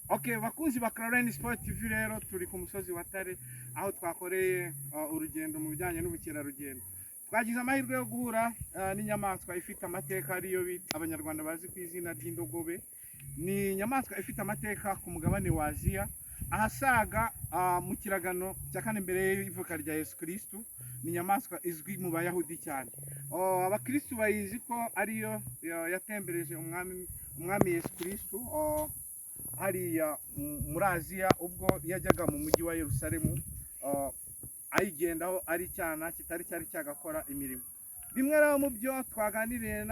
Okay, bakunzi ba Caroline Sport TV rero turi ku musozi wa Tare aho twakoreye urugendo mu bijyanye n'ubukerarugendo. Twagize amahirwe yo guhura n'inyamaswa ifite amateka ariyo abanyarwanda bazi ku izina ry'indogobe. Ni inyamaswa ifite amateka ku mugabane wa Aziya, ahasaga mu kiragano cya kane mbere y'ivuka rya Yesu Kristo. Ni inyamaswa izwi mu Bayahudi cyane. Abakristo bayizi ko ariyo yatembereje umwami Yesu Kristo hariya muri Aziya ubwo yajyaga mu mujyi wa Yerusalemu ayigendaho ari cyana kitari cyari cyagakora imirimo. Bimwe rero mu byo twaganiriye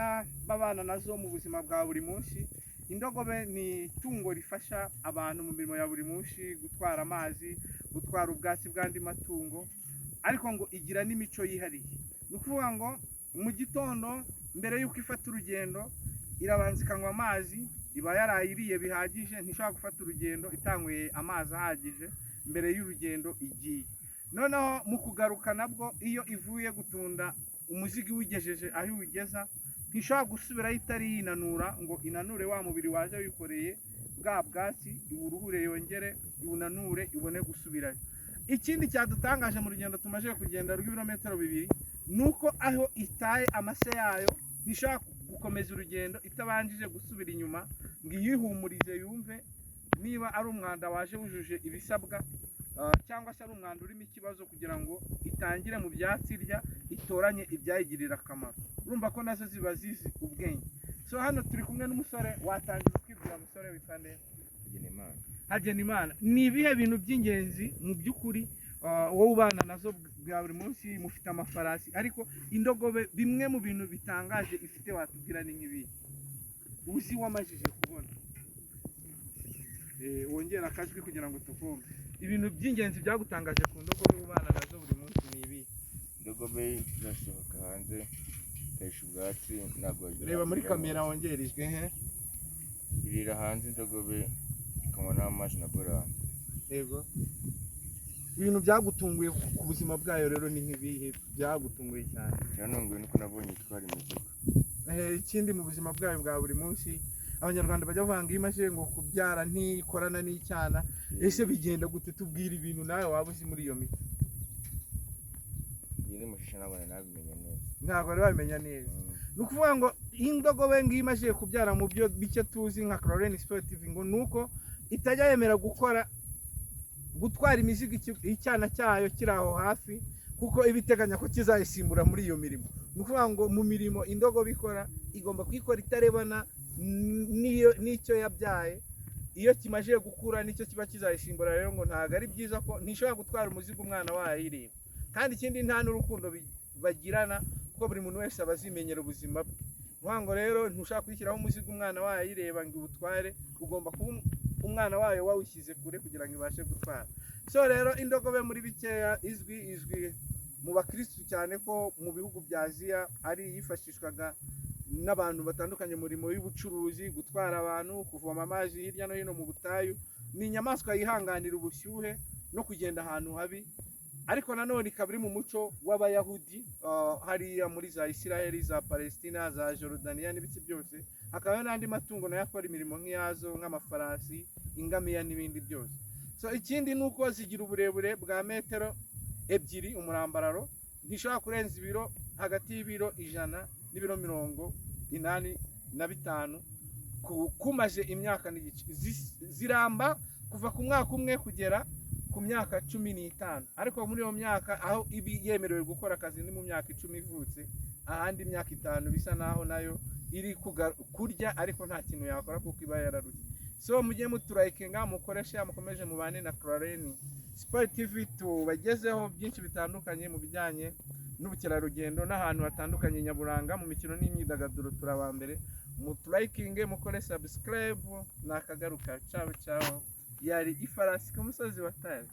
n'abana nazo mu buzima bwa buri munsi, indogobe ni itungo rifasha abantu mu mirimo ya buri munsi, gutwara amazi, gutwara ubwatsi bw'andi matungo, ariko ngo igira n'imico yihariye. Ni ukuvuga ngo mu gitondo mbere y'uko ifata urugendo irabanza ikanywa amazi, iba yarayiriye bihagije, ntishobora gufata urugendo itanyweye amazi ahagije mbere y'urugendo igiye. Noneho mu kugaruka nabwo iyo ivuye gutunda umuzigo iwugejeje aho iwugeza, ntishobora gusubirayo itari yinanura ngo inanure wa mubiri waje wikoreye bwa bwatsi, iwuruhure yongere iwunanure ibone gusubirayo. Ikindi cyadutangaje mu rugendo tumaze kugenda rw'ibirometero 2 nuko aho itaye amase yayo ntishobora gukomeza urugendo itabanjije gusubira inyuma ngo yihumurize yumve niba ari umwanda waje wujuje ibisabwa cyangwa se ari umwanda urimo ikibazo, kugira ngo itangire mu byatsi irya itoranye ibyayigirira akamaro. Urumva ko nazo ziba zizi ubwenge. So hano turi kumwe n'umusore, watangira kwibwira musore witwa nde? Hagenimana. Ni ibihe bintu by'ingenzi mu by'ukuri wowe ubana nazo bwa buri munsi? Mufite amafarasi, ariko indogobe bimwe mu bintu bitangaje ifite watubwira ni nk'ibi uzi wamajije kubona? Wongera akajwi kugira ngo tukumve. Ibintu by'ingenzi byagutangaje ku ndogobe ubana nazo buri munsi ni ibi? Indogobe irasohoka hanze ikarisha ubwatsi, ntabwo reba muri kamera wongera ijwi. Irira hanze indogobe ikanywa n'amazi na borande. Yego. Ibintu byagutunguye ku buzima bwayo rero ni nk'ibihe byagutunguye cyane? Cyantunguye nuko nabonye itwara imizigo. Ikindi mu buzima bwayo bwa buri munsi, abanyarwanda bajya bavanga iyo imaze ngo kubyara ntikorana n'icyana. Ese bigenda gute? Tubwira ibintu nawe waba uzi muri iyo mico. Iyi ni mushisha nabone nabimenye neza. Ntabwo ari wabimenya neza. Ni ukuvuga ngo indogobe ngo iyo imaze kubyara mu byo bike tuzi nka Caroline Sport TV ngo nuko itajya yemera gutwara imizigo icyana cyayo kiri aho hafi, kuko ibiteganya ko kizayisimbura muri iyo mirimo. Ni ukuvuga ngo mu mirimo indogobe ikora igomba kuyikora itarebana n'icyo yabyaye. Iyo kimaze gukura nicyo kiba kizayisimbura. Rero ngo ntabwo ari byiza ko ntishobora gutwara umuzigo umwana wayo ayireba. Kandi ikindi nta n'urukundo bagirana, kuko buri muntu wese aba azimenyera ubuzima bwe. Ngo rero ntushaka kwishyiraho umuzigo umwana wayo ayireba ngo ubutware, ugomba kuba umwana wayo wawushyize kure kugira ngo ibashe gutwara. So rero indogobe muri bikeya izwi mu bakristo cyane ko mu bihugu bya Aziya ari yifashishwaga n'abantu batandukanye mu murimo y'ubucuruzi, gutwara abantu, kuvoma amazi hirya no hino mu butayu. Ni inyamaswa yihanganira ubushyuhe no kugenda ahantu habi, ariko nanone ikaba iri mu muco w'Abayahudi hariya muri za Isiraheli, za Palestina, za Jordania n'ibiki byose. Hakaba n'andi matungo nayo akora imirimo nk'iyazo nk'amafarasi, ingamiya n'ibindi byose. So ikindi ni uko zigira uburebure bwa metero 2 umurambararo, ntishobora kurenza ibiro hagati y'ibiro 100 n'ibiro 85 kumaze imyaka n'igice. Ziramba kuva ku mwaka umwe kugera ku myaka 15, ariko muri iyo myaka aho ibi yemerewe gukora akazi ni mu myaka 10 ivutse, ahandi imyaka 5 bisa naho nayo iri kurya ariko nta kintu yakora kuko iba yararushye. So mujye muturayikinga, mukoreshe, mukomeje mubane na Caroline Sport TV, tubagezeho byinshi bitandukanye mu bijyanye n'ubukerarugendo n'ahantu hatandukanye nyaburanga. Mu mikino n'imyidagaduro turaba mbere. Muturayikinge, mukore subscribe, nakagaruka. Ciao ciao. Yari ifarasi ku musozi wa Tare.